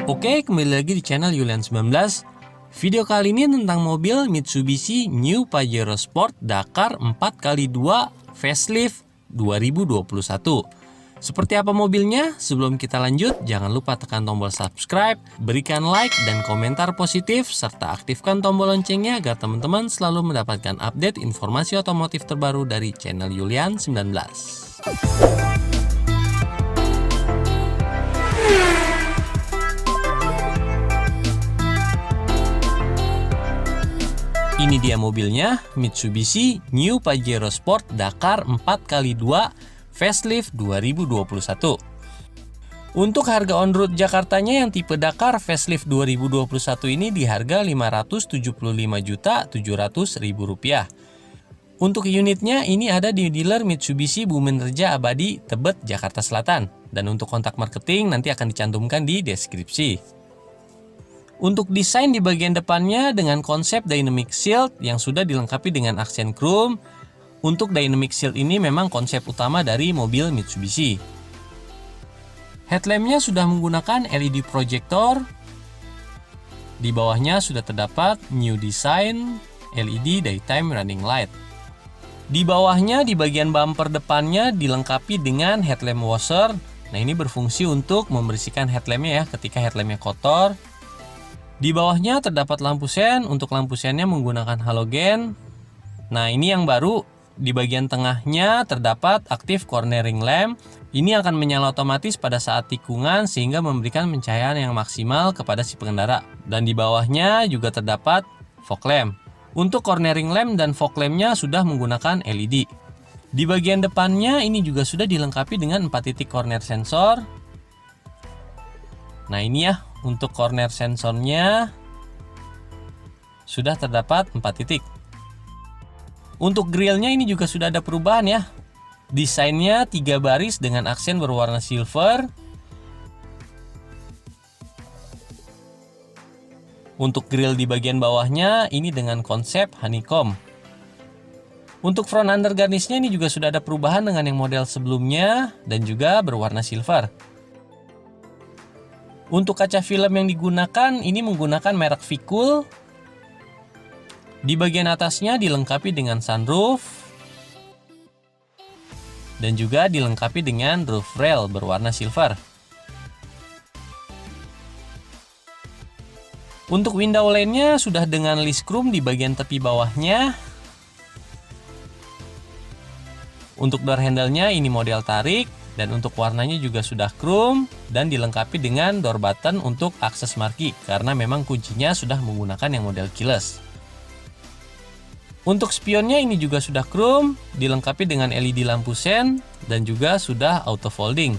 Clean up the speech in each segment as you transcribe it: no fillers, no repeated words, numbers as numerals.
Oke, kembali lagi di channel Yulian 19. Video kali ini tentang mobil Mitsubishi New Pajero Sport Dakar 4x2 Facelift 2021. Seperti apa mobilnya? Sebelum kita lanjut, jangan lupa tekan tombol subscribe, berikan like dan komentar positif, serta aktifkan tombol loncengnya agar teman-teman selalu mendapatkan update informasi otomotif terbaru dari channel Yulian 19. Ini dia mobilnya, Mitsubishi New Pajero Sport Dakar 4x2 Facelift 2021. Untuk harga on road Jakartanya yang tipe Dakar Facelift 2021 ini di harga Rp575.700.000. Untuk unitnya ini ada di dealer Mitsubishi Bumenreja Abadi, Tebet, Jakarta Selatan. Dan untuk kontak marketing nanti akan dicantumkan di deskripsi. Untuk desain di bagian depannya dengan konsep Dynamic Shield yang sudah dilengkapi dengan aksen chrome. Untuk Dynamic Shield ini memang konsep utama dari mobil Mitsubishi. Headlampnya sudah menggunakan LED projector. Di bawahnya sudah terdapat new design LED daytime running light. Di bawahnya di bagian bumper depannya dilengkapi dengan headlamp washer. Nah, ini berfungsi untuk membersihkan headlampnya ya ketika headlampnya kotor. Di bawahnya terdapat lampu sen, untuk lampu sennya menggunakan halogen. Nah, ini yang baru, di bagian tengahnya terdapat active cornering lamp. Ini akan menyala otomatis pada saat tikungan sehingga memberikan pencahayaan yang maksimal kepada si pengendara. Dan di bawahnya juga terdapat fog lamp. Untuk cornering lamp dan fog lampnya sudah menggunakan LED. Di bagian depannya ini juga sudah dilengkapi dengan 4 titik corner sensor. Nah, ini ya. Untuk corner sensornya sudah terdapat 4 titik. Untuk grillnya ini juga sudah ada perubahan ya. Desainnya 3 baris dengan aksen berwarna silver. Untuk grill di bagian bawahnya ini dengan konsep honeycomb. Untuk front undergarnishnya ini juga sudah ada perubahan dengan yang model sebelumnya dan juga berwarna silver. Untuk kaca film yang digunakan, ini menggunakan merek Vicul. Di bagian atasnya dilengkapi dengan sunroof. Dan juga dilengkapi dengan roof rail berwarna silver. Untuk window line-nya sudah dengan list chrome di bagian tepi bawahnya. Untuk door handle-nya ini model tarik. Dan untuk warnanya juga sudah chrome dan dilengkapi dengan door button untuk akses marki karena memang kuncinya sudah menggunakan yang model keyless. Untuk spionnya ini juga sudah chrome, dilengkapi dengan LED lampu sen dan juga sudah auto folding.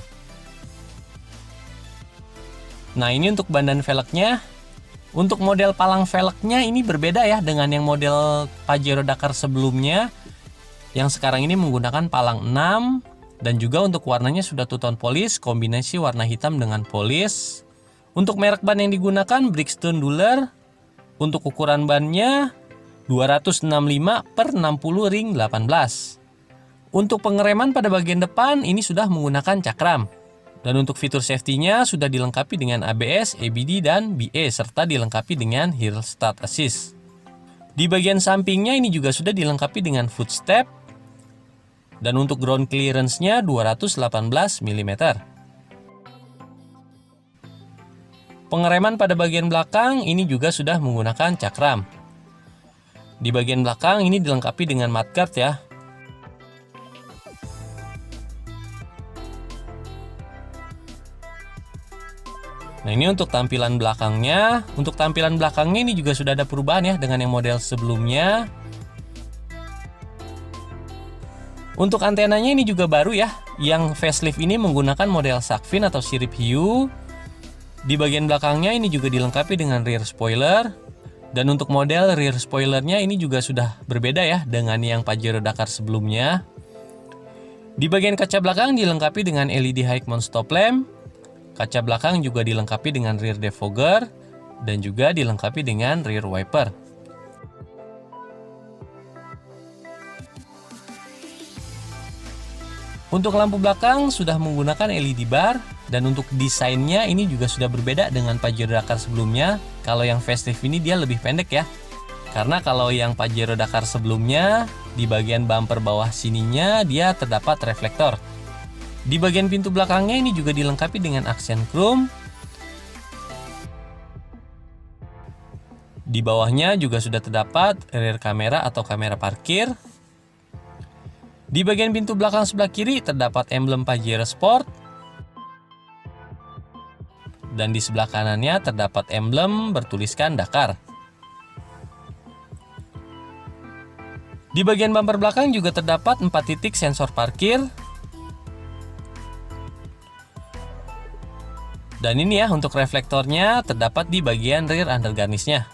Nah, ini untuk bandan velgnya. Untuk model palang velgnya ini berbeda ya dengan yang model Pajero Dakar sebelumnya. Yang sekarang ini menggunakan palang 6. Dan juga untuk warnanya sudah two-tone polish, kombinasi warna hitam dengan polish. Untuk merek ban yang digunakan Bridgestone Dueler. Untuk ukuran bannya 265/60 ring 18. Untuk pengereman pada bagian depan ini sudah menggunakan cakram. Dan untuk fitur safety-nya sudah dilengkapi dengan ABS, EBD, dan BE serta dilengkapi dengan Hill Start Assist. Di bagian sampingnya ini juga sudah dilengkapi dengan footstep. Dan untuk ground clearance-nya 218 mm. Pengereman pada bagian belakang ini juga sudah menggunakan cakram. Di bagian belakang ini dilengkapi dengan mudguard ya. Nah, ini untuk tampilan belakangnya. Untuk tampilan belakangnya ini juga sudah ada perubahan ya dengan yang model sebelumnya. Untuk antenanya ini juga baru ya, yang facelift ini menggunakan model shark fin atau sirip hiu. Di bagian belakangnya ini juga dilengkapi dengan rear spoiler. Dan untuk model rear spoilernya ini juga sudah berbeda ya dengan yang Pajero Dakar sebelumnya. Di bagian kaca belakang dilengkapi dengan LED high mount stop lamp. Kaca belakang juga dilengkapi dengan rear defogger dan juga dilengkapi dengan rear wiper. Untuk lampu belakang sudah menggunakan LED bar, dan untuk desainnya ini juga sudah berbeda dengan Pajero Dakar sebelumnya. Kalau yang facelift ini dia lebih pendek ya. Karena kalau yang Pajero Dakar sebelumnya, di bagian bumper bawah sininya dia terdapat reflektor. Di bagian pintu belakangnya ini juga dilengkapi dengan aksen chrome. Di bawahnya juga sudah terdapat rear kamera atau kamera parkir. Di bagian pintu belakang sebelah kiri terdapat emblem Pajero Sport. Dan di sebelah kanannya terdapat emblem bertuliskan Dakar. Di bagian bumper belakang juga terdapat 4 titik sensor parkir. Dan ini ya, untuk reflektornya terdapat di bagian rear undergarnishnya.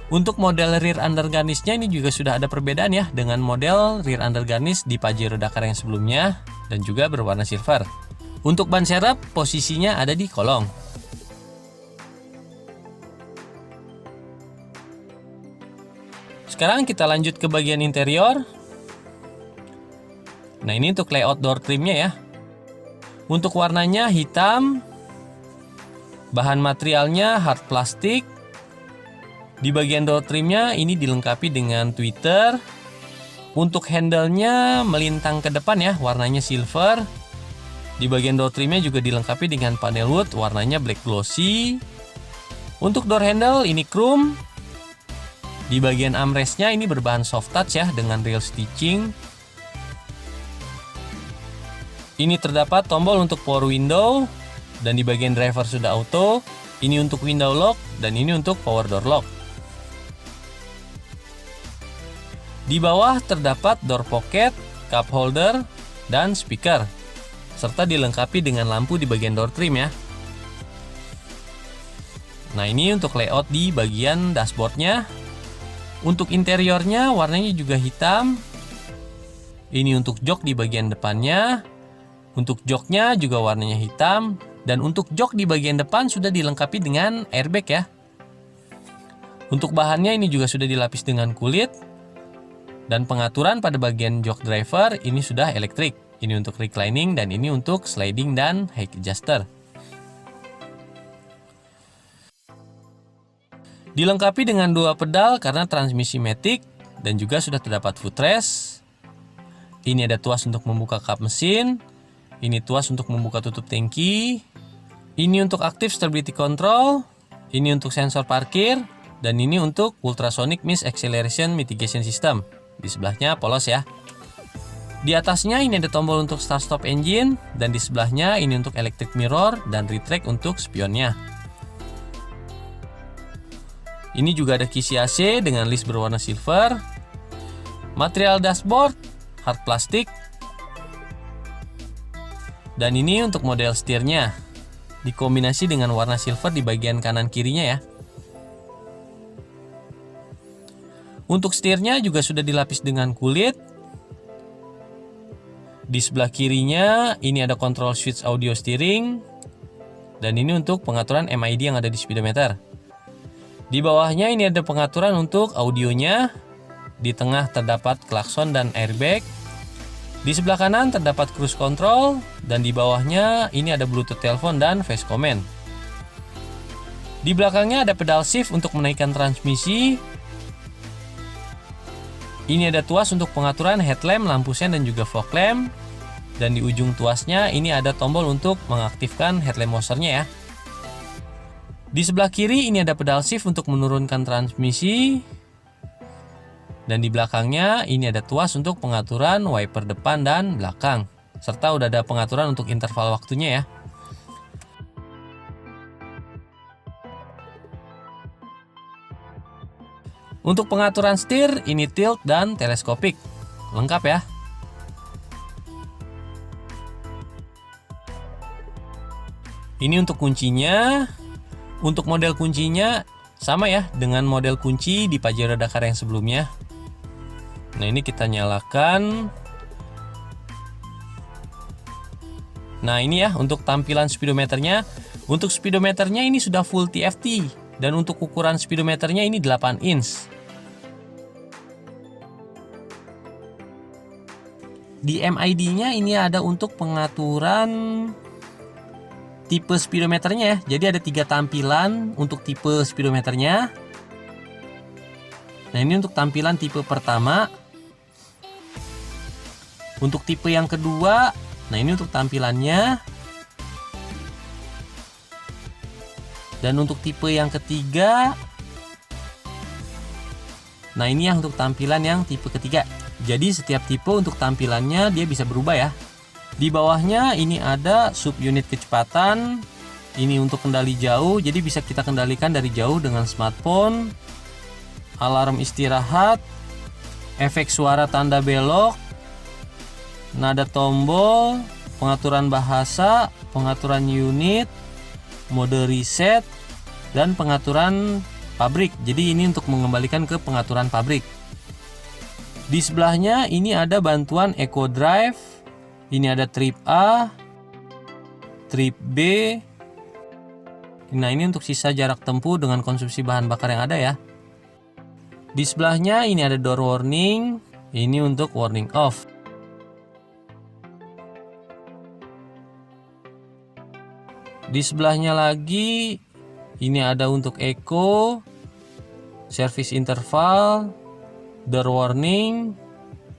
Untuk model rear undergarnishnya ini juga sudah ada perbedaan ya dengan model rear undergarnish di Pajero Dakar yang sebelumnya, dan juga berwarna silver. Untuk ban serep posisinya ada di kolong. Sekarang kita lanjut ke bagian interior. Nah, ini untuk layout door trimnya ya. Untuk warnanya hitam. Bahan materialnya hard plastik. Di bagian door trimnya ini dilengkapi dengan tweeter. Untuk handle-nya melintang ke depan ya, warnanya silver. Di bagian door trimnya juga dilengkapi dengan panel wood, warnanya black glossy. Untuk door handle ini chrome. Di bagian armrestnya ini berbahan soft touch ya, dengan real stitching. Ini terdapat tombol untuk power window. Dan di bagian driver sudah auto. Ini untuk window lock, dan ini untuk power door lock. Di bawah terdapat door pocket, cup holder, dan speaker, serta dilengkapi dengan lampu di bagian door trim ya. Nah, ini untuk layout di bagian dashboardnya. Untuk interiornya warnanya juga hitam. Ini untuk jok di bagian depannya. Untuk joknya juga warnanya hitam. Dan untuk jok di bagian depan sudah dilengkapi dengan airbag ya. Untuk bahannya ini juga sudah dilapis dengan kulit. Dan pengaturan pada bagian jok driver ini sudah elektrik. Ini untuk reclining dan ini untuk sliding dan height adjuster. Dilengkapi dengan 2 pedal karena transmisi matic dan juga sudah terdapat footrest. Ini ada tuas untuk membuka kap mesin. Ini tuas untuk membuka tutup tangki. Ini untuk active stability control. Ini untuk sensor parkir. Dan ini untuk ultrasonic mist acceleration mitigation system. Di sebelahnya polos ya. Di atasnya ini ada tombol untuk start stop engine, dan di sebelahnya ini untuk electric mirror dan retract untuk spionnya. Ini juga ada kisi AC dengan list berwarna silver. Material dashboard hard plastik. Dan ini untuk model setirnya, dikombinasi dengan warna silver di bagian kanan kirinya ya. Untuk setirnya juga sudah dilapis dengan kulit. Di sebelah kirinya ini ada control switch audio steering. Dan ini untuk pengaturan MID yang ada di speedometer. Di bawahnya ini ada pengaturan untuk audionya. Di tengah terdapat klakson dan airbag. Di sebelah kanan terdapat cruise control. Dan di bawahnya ini ada Bluetooth telepon dan voice command. Di belakangnya ada pedal shift untuk menaikkan transmisi. Ini ada tuas untuk pengaturan headlamp, lampu sen, dan juga fog lamp. Dan di ujung tuasnya ini ada tombol untuk mengaktifkan headlamp washernya ya. Di sebelah kiri ini ada pedal shift untuk menurunkan transmisi. Dan di belakangnya ini ada tuas untuk pengaturan wiper depan dan belakang. Serta udah ada pengaturan untuk interval waktunya ya. Untuk pengaturan setir, ini tilt dan teleskopik. Lengkap ya. Ini untuk kuncinya. Untuk model kuncinya sama ya dengan model kunci di Pajero Dakar yang sebelumnya. Nah, ini kita nyalakan. Nah, ini ya untuk tampilan speedometernya. Untuk speedometernya ini sudah full TFT. Dan untuk ukuran speedometernya ini 8 inch. Di MID-nya ini ada untuk pengaturan tipe speedometernya ya. Jadi ada 3 tampilan untuk tipe speedometernya. Nah, ini untuk tampilan tipe pertama. Untuk tipe yang kedua, nah ini untuk tampilannya. Dan untuk tipe yang ketiga, nah ini yang untuk tampilan yang tipe ketiga. Jadi setiap tipe untuk tampilannya dia bisa berubah ya. Di bawahnya ini ada subunit kecepatan. Ini untuk kendali jauh, jadi bisa kita kendalikan dari jauh dengan smartphone. Alarm istirahat, efek suara tanda belok, nada tombol, pengaturan bahasa, pengaturan unit, mode reset, dan pengaturan pabrik. Jadi ini untuk mengembalikan ke pengaturan pabrik. Di sebelahnya ini ada bantuan Eco Drive. Ini ada trip A, trip B. Nah, ini untuk sisa jarak tempuh dengan konsumsi bahan bakar yang ada ya. Di sebelahnya ini ada door warning. Ini untuk warning off. Di sebelahnya lagi ini ada untuk eco, service interval, door warning,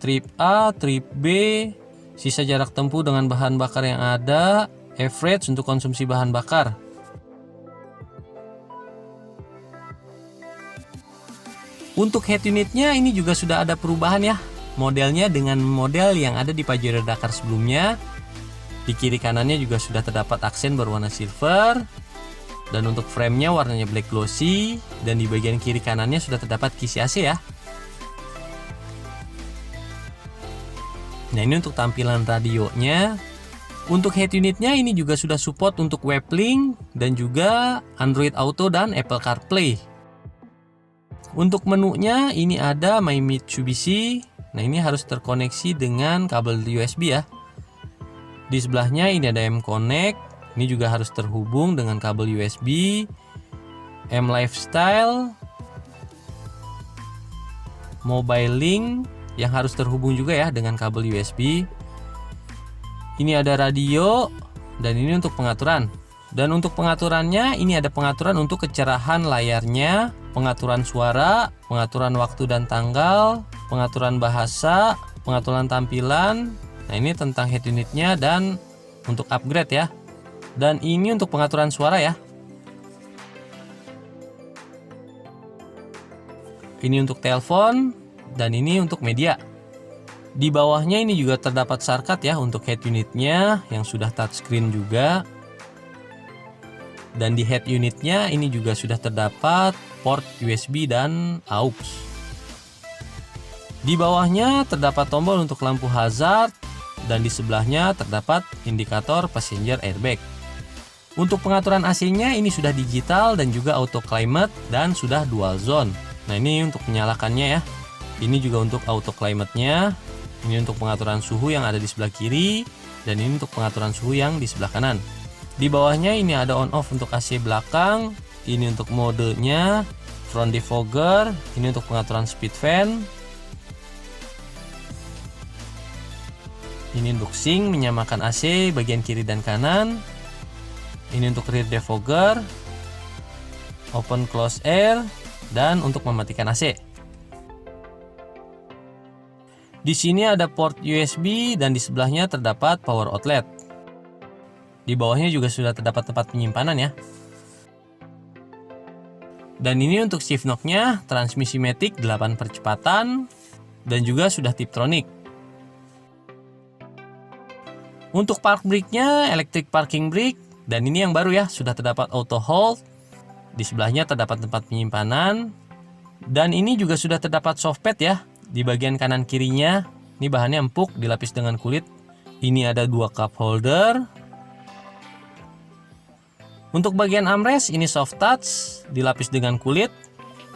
trip A, trip B, sisa jarak tempuh dengan bahan bakar yang ada, average untuk konsumsi bahan bakar. Untuk head unitnya ini juga sudah ada perubahan ya. Modelnya dengan model yang ada di Pajero Dakar sebelumnya. Di kiri kanannya juga sudah terdapat aksen berwarna silver. Dan untuk framenya warnanya black glossy. Dan di bagian kiri kanannya sudah terdapat kisi AC ya. Nah, ini untuk tampilan radionya. Untuk head unitnya ini juga sudah support untuk WebLink dan juga Android Auto dan Apple CarPlay. Untuk menunya ini ada My Mitsubishi. Nah, ini harus terkoneksi dengan kabel USB ya. Di sebelahnya ini ada M Connect. Ini juga harus terhubung dengan kabel USB. M Lifestyle, Mobile Link yang harus terhubung juga ya dengan kabel USB. Ini ada radio dan ini untuk pengaturan. Dan untuk pengaturannya ini ada pengaturan untuk kecerahan layarnya, pengaturan suara, pengaturan waktu dan tanggal, pengaturan bahasa, pengaturan tampilan. Nah, ini tentang head unitnya dan untuk upgrade ya. Dan ini untuk pengaturan suara ya. Ini untuk telepon dan ini untuk media. Di bawahnya ini juga terdapat shortcut ya untuk head unitnya yang sudah touchscreen juga. Dan di head unitnya ini juga sudah terdapat port USB dan AUX. Di bawahnya terdapat tombol untuk lampu hazard dan di sebelahnya terdapat indikator passenger airbag. Untuk pengaturan AC-nya ini sudah digital dan juga auto climate dan sudah dual zone. Nah, ini untuk menyalakannya ya. Ini juga untuk auto climate-nya. Ini untuk pengaturan suhu yang ada di sebelah kiri dan ini untuk pengaturan suhu yang di sebelah kanan. Di bawahnya ini ada on off untuk AC belakang, ini untuk modenya, front defogger, ini untuk pengaturan speed fan. Ini untuk sync menyamakan AC bagian kiri dan kanan. Ini untuk rear defogger, open close air, dan untuk mematikan AC. Di sini ada port USB dan di sebelahnya terdapat power outlet. Di bawahnya juga sudah terdapat tempat penyimpanan ya. Dan ini untuk shift knob-nya, transmisi matic 8 percepatan dan juga sudah Tiptronic. Untuk park brake-nya electric parking brake dan ini yang baru ya, sudah terdapat auto hold. Di sebelahnya terdapat tempat penyimpanan dan ini juga sudah terdapat soft pad ya. Di bagian kanan kirinya, ini bahannya empuk dilapis dengan kulit. Ini ada 2 cup holder. Untuk bagian armrest ini soft touch dilapis dengan kulit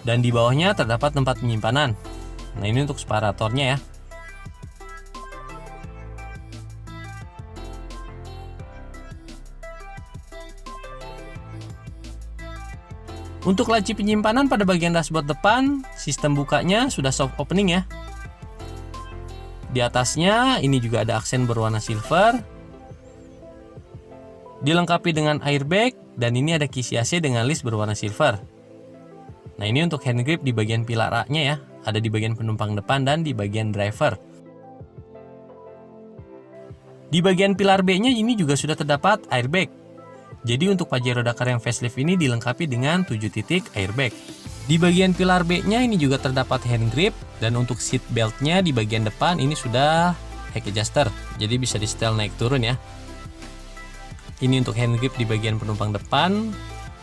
dan di bawahnya terdapat tempat penyimpanan. Nah, ini untuk separatornya ya. Untuk laci penyimpanan pada bagian dashboard depan, sistem bukanya sudah soft opening ya. Di atasnya ini juga ada aksen berwarna silver. Dilengkapi dengan airbag dan ini ada kisi AC dengan list berwarna silver. Nah, ini untuk hand grip di bagian pilar A-nya ya. Ada di bagian penumpang depan dan di bagian driver. Di bagian pilar B-nya ini juga sudah terdapat airbag. Jadi untuk Pajero Dakar yang facelift ini dilengkapi dengan 7 titik airbag. Di bagian pilar B-nya ini juga terdapat hand grip dan untuk seat belt-nya di bagian depan ini sudah head adjuster. Jadi bisa di setel naik turun ya. Ini untuk hand grip di bagian penumpang depan.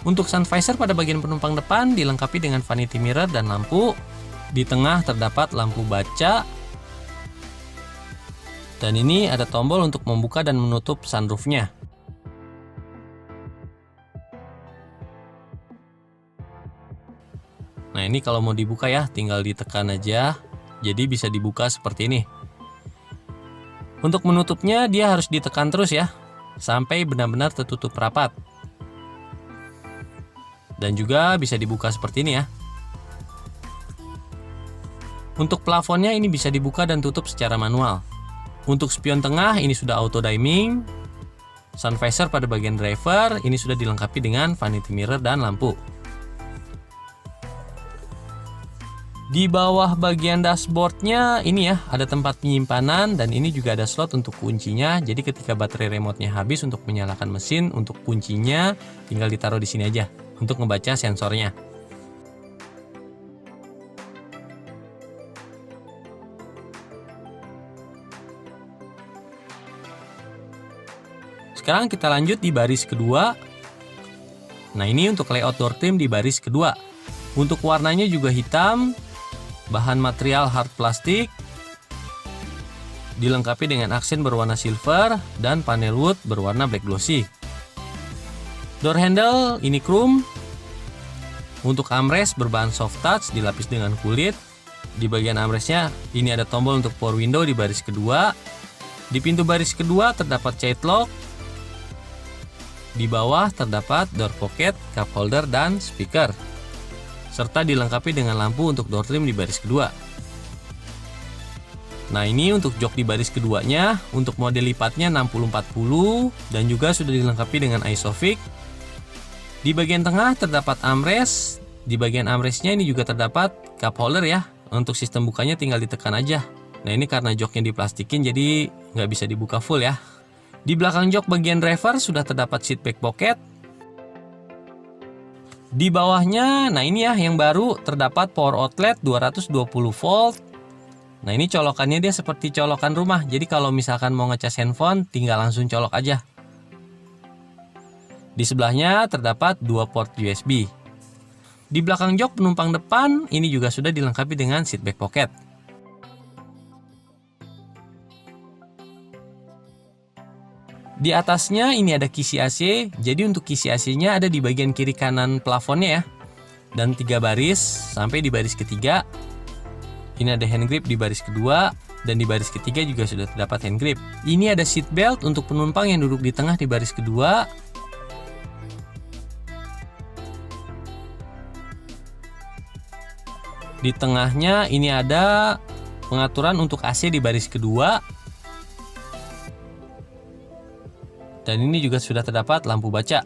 Untuk sun visor pada bagian penumpang depan dilengkapi dengan vanity mirror dan lampu. Di tengah terdapat lampu baca. Dan ini ada tombol untuk membuka dan menutup sunroof-nya. Nah, ini kalau mau dibuka ya, tinggal ditekan aja. Jadi bisa dibuka seperti ini. Untuk menutupnya dia harus ditekan terus ya, sampai benar-benar tertutup rapat. Dan juga bisa dibuka seperti ini ya. Untuk plafonnya ini bisa dibuka dan tutup secara manual. Untuk spion tengah ini sudah auto dimming. Sun visor pada bagian driver ini sudah dilengkapi dengan vanity mirror dan lampu. Di bawah bagian dashboardnya ini ya ada tempat penyimpanan dan ini juga ada slot untuk kuncinya. Jadi ketika baterai remote-nya habis untuk menyalakan mesin, untuk kuncinya tinggal ditaruh di sini aja untuk membaca sensornya. Sekarang kita lanjut di baris kedua. Nah, ini untuk layout door trim di baris kedua. Untuk warnanya juga hitam. Bahan material hard plastik, dilengkapi dengan aksen berwarna silver dan panel wood berwarna black glossy. Door handle ini chrome. Untuk armrest berbahan soft touch dilapis dengan kulit. Di bagian armrestnya ini ada tombol untuk power window di baris kedua. Di pintu baris kedua terdapat child lock. Di bawah terdapat door pocket, cup holder, dan speaker. Serta dilengkapi dengan lampu untuk door trim di baris kedua. Nah, ini untuk jok di baris keduanya. Untuk model lipatnya 6040 dan juga sudah dilengkapi dengan isofix. Di bagian tengah terdapat armrest. Di bagian armrestnya ini juga terdapat cup holder ya. Untuk sistem bukanya tinggal ditekan aja. Nah, ini karena joknya diplastikin jadi nggak bisa dibuka full ya. Di belakang jok bagian driver sudah terdapat seat back pocket. Di bawahnya, nah ini ya yang baru terdapat power outlet 220 volt. Nah, ini colokannya dia seperti colokan rumah. Jadi kalau misalkan mau ngecas handphone tinggal langsung colok aja. Di sebelahnya terdapat 2 port USB. Di belakang jok penumpang depan ini juga sudah dilengkapi dengan seat back pocket. Di atasnya ini ada kisi AC, jadi untuk kisi AC-nya ada di bagian kiri kanan plafonnya ya. Dan 3 baris sampai di baris ketiga. Ini ada hand grip di baris kedua dan di baris ketiga juga sudah terdapat hand grip. Ini ada seat belt untuk penumpang yang duduk di tengah di baris kedua. Di tengahnya ini ada pengaturan untuk AC di baris kedua. Dan ini juga sudah terdapat lampu baca.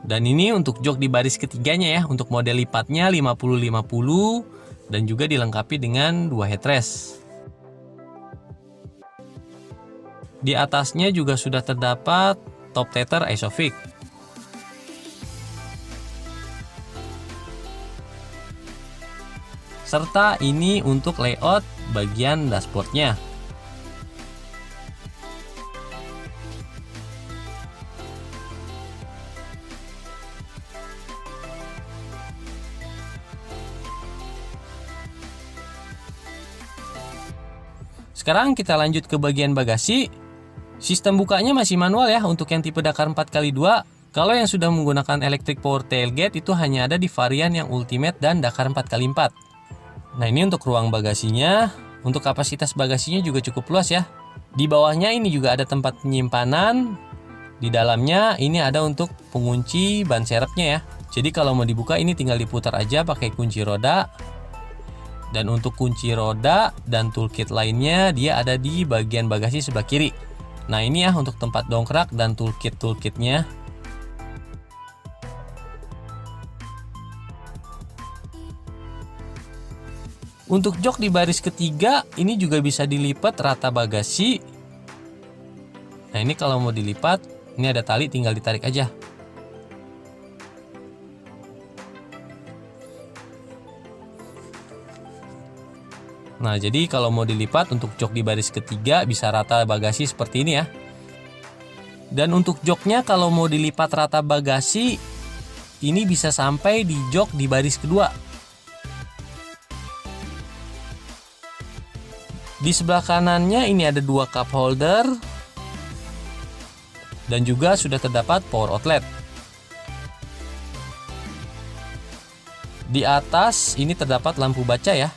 Dan ini untuk jok di baris ketiganya ya, untuk model lipatnya 50-50 dan juga dilengkapi dengan 2 headrest. Di atasnya juga sudah terdapat top tether isofix. Serta ini untuk layout bagian dashboardnya. Sekarang kita lanjut ke bagian bagasi. Sistem bukanya masih manual ya untuk yang tipe Dakar 4x2. Kalau yang sudah menggunakan electric power tailgate itu hanya ada di varian yang Ultimate dan Dakar 4x4. Nah, ini untuk ruang bagasinya. Untuk kapasitas bagasinya juga cukup luas ya. Di bawahnya ini juga ada tempat penyimpanan. Di dalamnya ini ada untuk pengunci ban serepnya ya. Jadi kalau mau dibuka ini tinggal diputar aja pakai kunci roda. Dan untuk kunci roda dan toolkit lainnya dia ada di bagian bagasi sebelah kiri. Nah ini ya untuk tempat dongkrak dan toolkitnya. Untuk jok di baris ketiga ini juga bisa dilipat rata bagasi. Nah ini kalau mau dilipat, ini ada tali tinggal ditarik aja. Nah, jadi kalau mau dilipat untuk jok di baris ketiga bisa rata bagasi seperti ini ya. Dan untuk joknya kalau mau dilipat rata bagasi, ini bisa sampai di jok di baris kedua. Di sebelah kanannya ini ada 2 cup holder. Dan juga sudah terdapat power outlet. Di atas ini terdapat lampu baca ya.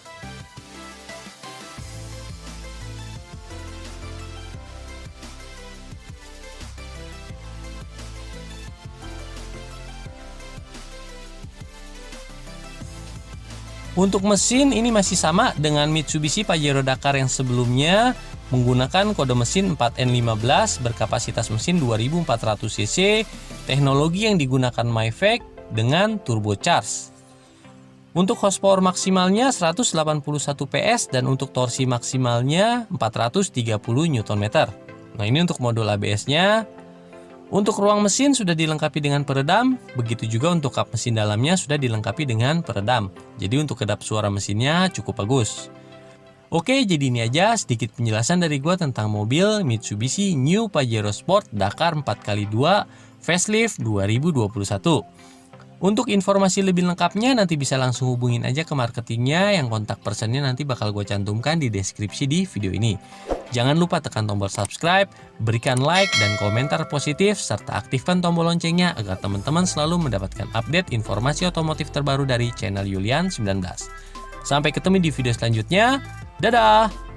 Untuk mesin ini masih sama dengan Mitsubishi Pajero Dakar yang sebelumnya, menggunakan kode mesin 4N15 berkapasitas mesin 2400 cc, teknologi yang digunakan Mavic dengan turbocharge. Untuk horsepower maksimalnya 181 PS dan untuk torsi maksimalnya 430 Nm. Nah ini untuk modul ABS-nya. Untuk ruang mesin sudah dilengkapi dengan peredam, begitu juga untuk kap mesin dalamnya sudah dilengkapi dengan peredam. Jadi untuk kedap suara mesinnya cukup bagus. Oke, jadi ini aja sedikit penjelasan dari gua tentang mobil Mitsubishi New Pajero Sport Dakar 4x2 Facelift 2021. Untuk informasi lebih lengkapnya nanti bisa langsung hubungin aja ke marketingnya, yang kontak personnya nanti bakal gue cantumkan di deskripsi di video ini. Jangan lupa tekan tombol subscribe, berikan like dan komentar positif, serta aktifkan tombol loncengnya agar teman-teman selalu mendapatkan update informasi otomotif terbaru dari channel Yulian 19. Sampai ketemu di video selanjutnya, dadah!